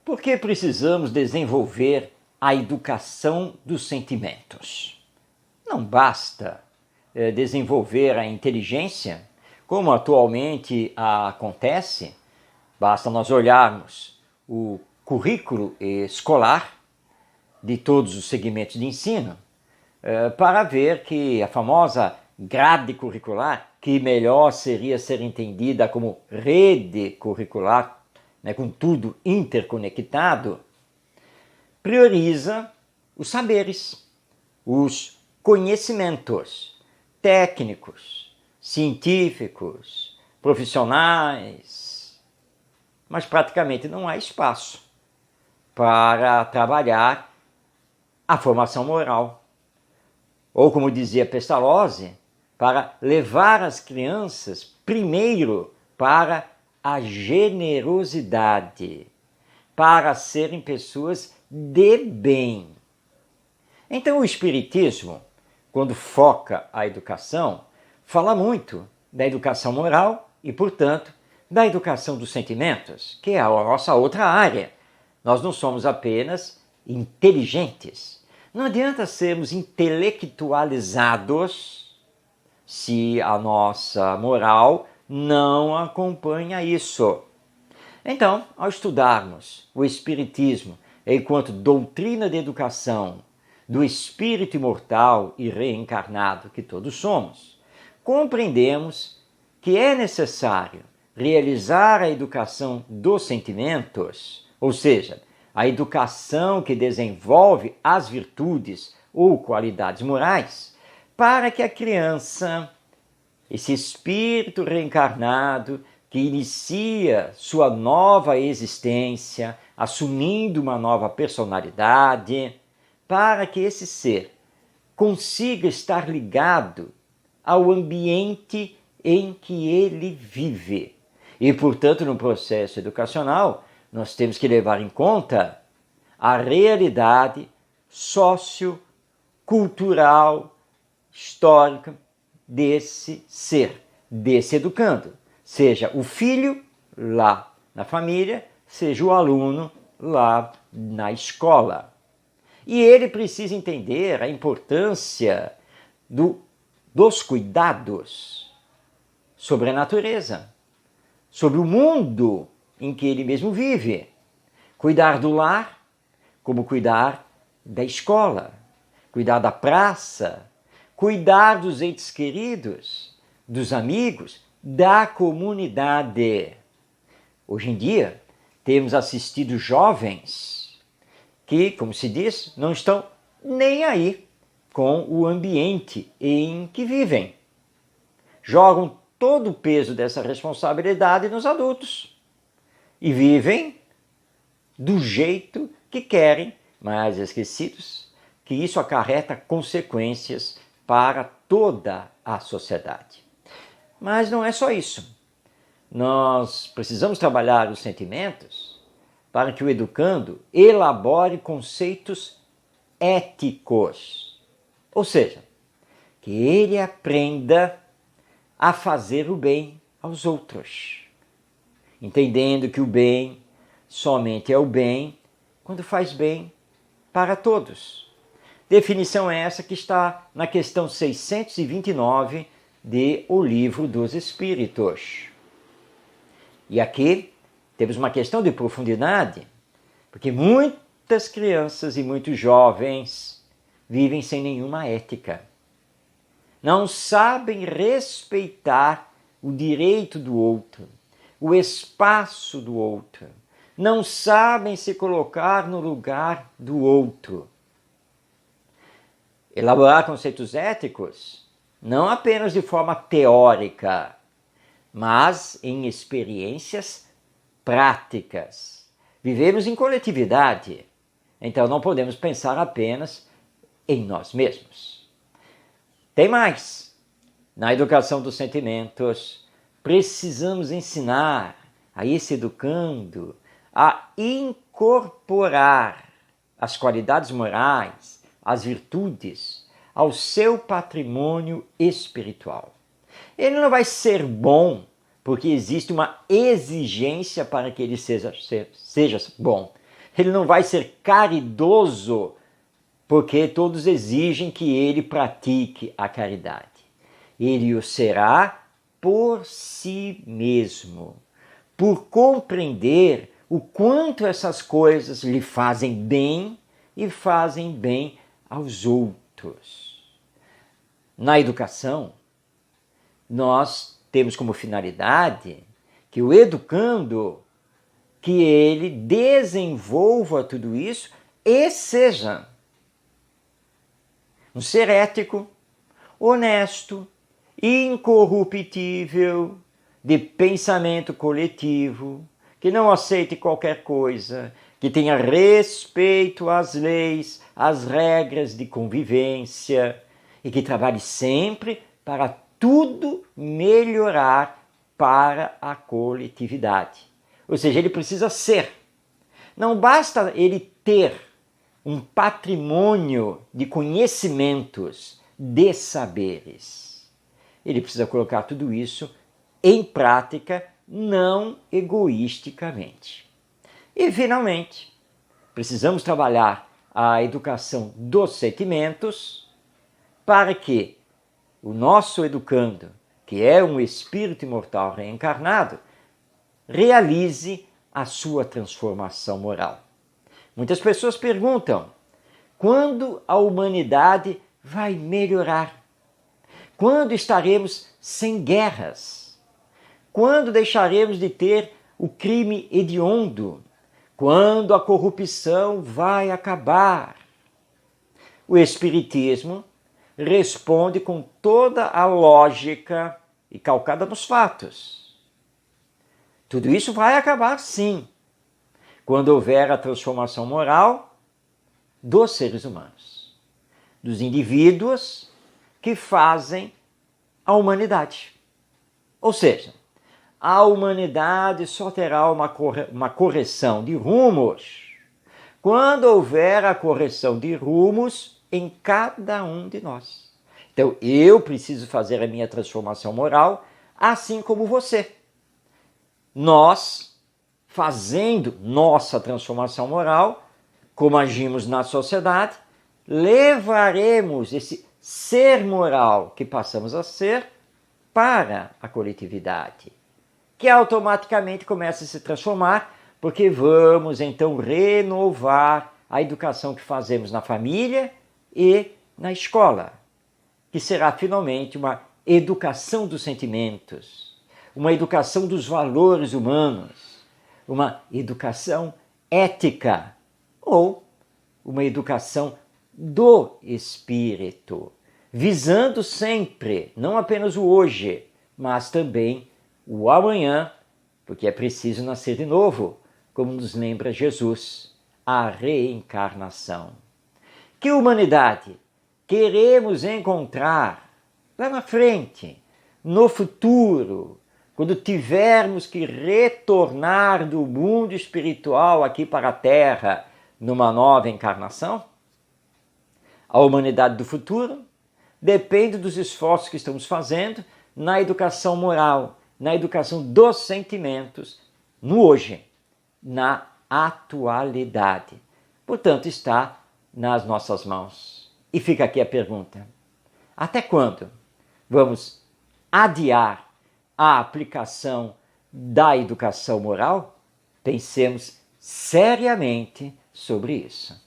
Por que precisamos desenvolver a educação dos sentimentos? Não basta desenvolver a inteligência, como atualmente acontece. Basta nós olharmos o currículo escolar de todos os segmentos de ensino para ver que a famosa grade curricular, que melhor seria ser entendida como rede curricular, com tudo interconectado, prioriza os saberes, os conhecimentos técnicos, científicos, profissionais, mas praticamente não há espaço para trabalhar a formação moral. Ou, como dizia Pestalozzi, para levar as crianças primeiro para a generosidade, para serem pessoas de bem. Então o Espiritismo, quando foca a educação, fala muito da educação moral e, portanto, da educação dos sentimentos, que é a nossa outra área. Nós não somos apenas inteligentes. Não adianta sermos intelectualizados se a nossa moral não acompanha isso. Então, ao estudarmos o Espiritismo enquanto doutrina de educação do espírito imortal e reencarnado que todos somos, compreendemos que é necessário realizar a educação dos sentimentos, ou seja, a educação que desenvolve as virtudes ou qualidades morais, para que a criança, esse espírito reencarnado que inicia sua nova existência, assumindo uma nova personalidade, para que esse ser consiga estar ligado ao ambiente em que ele vive. E, portanto, no processo educacional, nós temos que levar em conta a realidade sociocultural, histórica desse ser, desse educando. Seja o filho lá na família, seja o aluno lá na escola. E ele precisa entender a importância dos cuidados sobre a natureza, sobre o mundo em que ele mesmo vive. Cuidar do lar, como cuidar da escola, cuidar da praça, cuidar dos entes queridos, dos amigos, da comunidade. Hoje em dia, temos assistido jovens que, como se diz, não estão nem aí com o ambiente em que vivem. Jogam todo o peso dessa responsabilidade nos adultos e vivem do jeito que querem, mas esquecidos que isso acarreta consequências para toda a sociedade. Mas não é só isso. Nós precisamos trabalhar os sentimentos para que o educando elabore conceitos éticos. Ou seja, que ele aprenda a fazer o bem aos outros, entendendo que o bem somente é o bem quando faz bem para todos. Definição essa que está na questão 629 de O Livro dos Espíritos. E aqui temos uma questão de profundidade, porque muitas crianças e muitos jovens vivem sem nenhuma ética. Não sabem respeitar o direito do outro, o espaço do outro. Não sabem se colocar no lugar do outro. Elaborar conceitos éticos não apenas de forma teórica, mas em experiências práticas. Vivemos em coletividade, então não podemos pensar apenas em nós mesmos. Tem mais. Na educação dos sentimentos, precisamos ensinar a esse educando a incorporar as qualidades morais, as virtudes, ao seu patrimônio espiritual. Ele não vai ser bom porque existe uma exigência para que ele seja bom. Ele não vai ser caridoso porque todos exigem que ele pratique a caridade. Ele o será por si mesmo, por compreender o quanto essas coisas lhe fazem bem e fazem bem aos outros. Na educação, nós temos como finalidade que o educando, que ele desenvolva tudo isso e seja um ser ético, honesto, incorruptível, de pensamento coletivo, que não aceite qualquer coisa, que tenha respeito às leis, às regras de convivência e que trabalhe sempre para tudo melhorar para a coletividade. Ou seja, ele precisa ser. Não basta ele ter um patrimônio de conhecimentos, de saberes. Ele precisa colocar tudo isso em prática, não egoisticamente. E, finalmente, precisamos trabalhar a educação dos sentimentos para que o nosso educando, que é um espírito imortal reencarnado, realize a sua transformação moral. Muitas pessoas perguntam: quando a humanidade vai melhorar? Quando estaremos sem guerras? Quando deixaremos de ter o crime hediondo? Quando a corrupção vai acabar? O Espiritismo responde com toda a lógica e calcada nos fatos. Tudo isso vai acabar sim, quando houver a transformação moral dos seres humanos, dos indivíduos que fazem a humanidade. Ou seja, a humanidade só terá uma correção de rumos quando houver a correção de rumos em cada um de nós. Então, eu preciso fazer a minha transformação moral, assim como você. Nós, fazendo nossa transformação moral, como agimos na sociedade, levaremos esse ser moral que passamos a ser para a coletividade, que automaticamente começa a se transformar, porque vamos então renovar a educação que fazemos na família e na escola, que será finalmente uma educação dos sentimentos, uma educação dos valores humanos, uma educação ética ou uma educação do espírito, visando sempre, não apenas o hoje, mas também o amanhã, porque é preciso nascer de novo, como nos lembra Jesus, a reencarnação. Que humanidade queremos encontrar lá na frente, no futuro, quando tivermos que retornar do mundo espiritual aqui para a Terra numa nova encarnação? A humanidade do futuro depende dos esforços que estamos fazendo na educação moral, na educação dos sentimentos, no hoje, na atualidade. Portanto, está nas nossas mãos. E fica aqui a pergunta: até quando vamos adiar a aplicação da educação moral? Pensemos seriamente sobre isso.